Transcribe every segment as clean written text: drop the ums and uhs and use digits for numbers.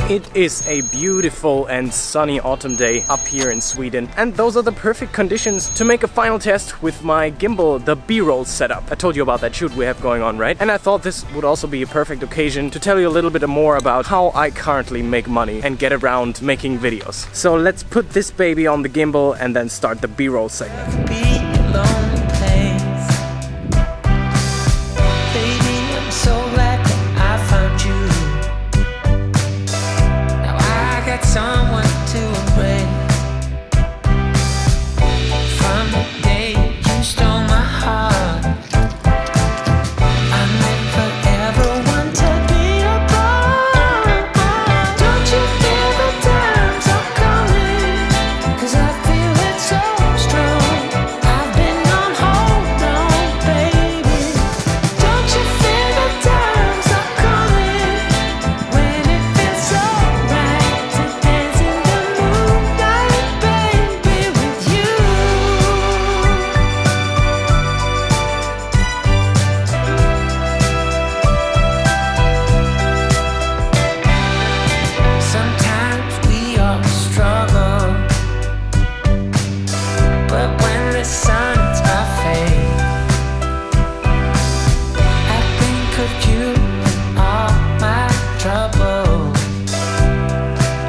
It is a beautiful and sunny autumn day up here in Sweden, and those are the perfect conditions to make a final test with my gimbal, the B-roll setup. I told you about that shoot we have going on, right? And I thought this would also be a perfect occasion to tell you a little bit more about how I currently make money and get around making videos. So let's put this baby on the gimbal and then start the B-roll segment. Someone to embrace. From the day you stole my heart, I meant forever want to be apart. Don't you feel the times are coming? 'Cause I feel it so strong. I've been on hold on, baby. Don't you feel the times are coming? When it feels so right to dance in the moonlight, baby, with you. Sometimes we all struggle, but when the sun's my face, I think of you and all my troubles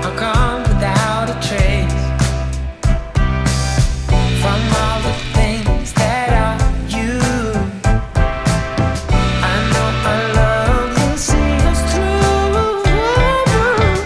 are gone without a trace. From all the things that are you, I know our love will see us through.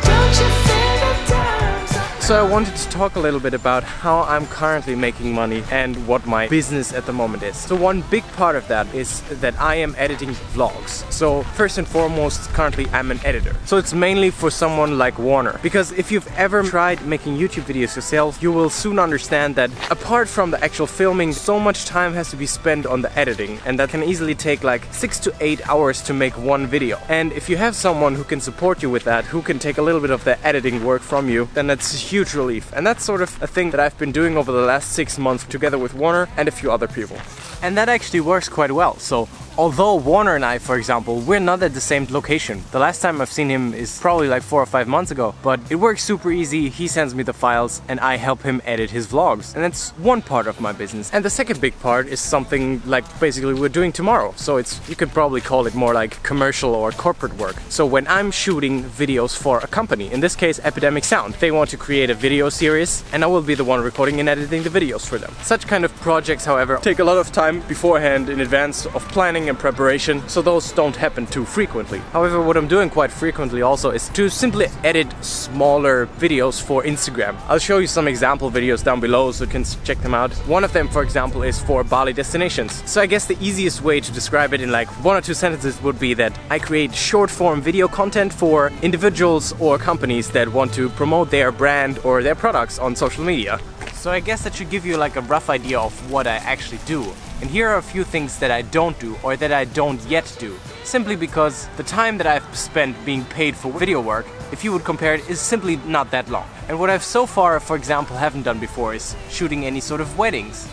Don't you feel the times are So I wanted to talk a little bit about how I'm currently making money and what my business at the moment is. So one big part of that is that I am editing vlogs. So first and foremost, currently I'm an editor. So it's mainly for someone like Warner. Because if you've ever tried making YouTube videos yourself, you will soon understand that apart from the actual filming, so much time has to be spent on the editing, and that can easily take like 6 to 8 hours to make one video. And if you have someone who can support you with that, who can take a little bit of the editing work from you, then that's a huge relief. And that's sort of a thing that I've been doing over the last 6 months together with Warner and a few other people. And that actually works quite well. So although Warner and I, for example, we're not at the same location. The last time I've seen him is probably like 4 or 5 months ago, but it works super easy. He sends me the files and I help him edit his vlogs. And that's one part of my business. And the second big part is something like basically we're doing tomorrow. So it's, you could probably call it more like commercial or corporate work. So when I'm shooting videos for a company, in this case Epidemic Sound, they want to create a video series and I will be the one recording and editing the videos for them. Such kind of projects, however, take a lot of time beforehand in advance of planning and preparation, so those don't happen too frequently. However, what I'm doing quite frequently also is to simply edit smaller videos for Instagram. I'll show you some example videos down below so you can check them out. One of them, for example, is for Bali destinations. So I guess the easiest way to describe it in like 1 or 2 sentences would be that I create short form video content for individuals or companies that want to promote their brand or their products on social media. So I guess that should give you like a rough idea of what I actually do. And here are a few things that I don't do or that I don't yet do. Simply because the time that I've spent being paid for video work, if you would compare it, is simply not that long. And what I've so far, for example, haven't done before is shooting any sort of weddings.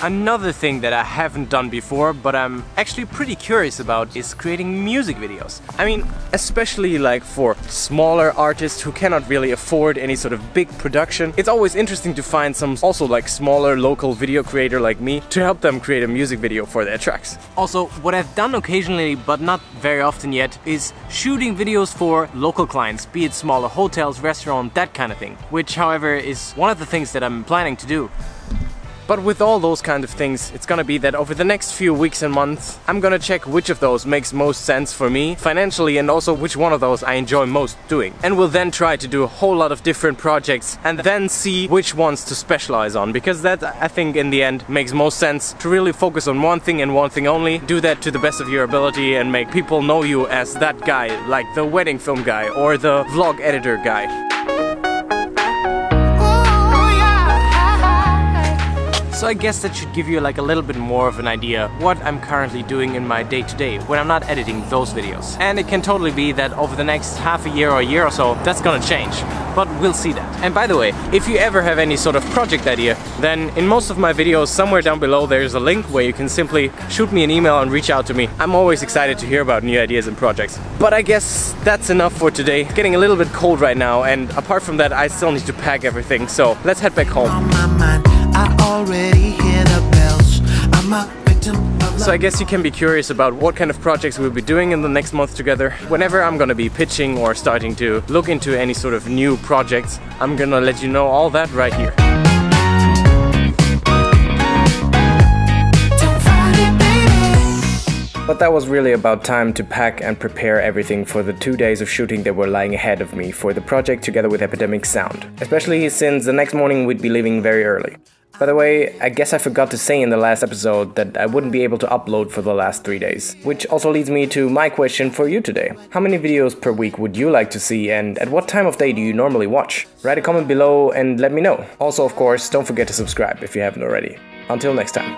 Another thing that I haven't done before, but I'm actually pretty curious about, is creating music videos. I mean, especially like for smaller artists who cannot really afford any sort of big production. It's always interesting to find some also like smaller local video creator like me to help them create a music video for their tracks. Also, what I've done occasionally, but not very often yet, is shooting videos for local clients, be it smaller hotels, restaurants, that kind of thing. Which, however, is one of the things that I'm planning to do. But with all those kind of things, it's gonna be that over the next few weeks and months, I'm gonna check which of those makes most sense for me financially and also which one of those I enjoy most doing. And we'll then try to do a whole lot of different projects and then see which ones to specialize on, because that, I think, in the end makes most sense to really focus on one thing and one thing only. Do that to the best of your ability and make people know you as that guy, like the wedding film guy or the vlog editor guy. So I guess that should give you like a little bit more of an idea what I'm currently doing in my day-to-day when I'm not editing those videos. And it can totally be that over the next half a year or a year or so, that's gonna change. But we'll see that. And by the way, if you ever have any sort of project idea, then in most of my videos, somewhere down below there's a link where you can simply shoot me an email and reach out to me. I'm always excited to hear about new ideas and projects. But I guess that's enough for today. It's getting a little bit cold right now, and apart from that, I still need to pack everything. So let's head back home. So I guess you can be curious about what kind of projects we'll be doing in the next month together. Whenever I'm gonna be pitching or starting to look into any sort of new projects, I'm gonna let you know all that right here. But that was really about time to pack and prepare everything for the 2 days of shooting that were lying ahead of me for the project together with Epidemic Sound. Especially since the next morning we'd be leaving very early. By the way, I guess I forgot to say in the last episode that I wouldn't be able to upload for the last 3 days. Which also leads me to my question for you today. How many videos per week would you like to see, and at what time of day do you normally watch? Write a comment below and let me know. Also, of course, don't forget to subscribe if you haven't already. Until next time.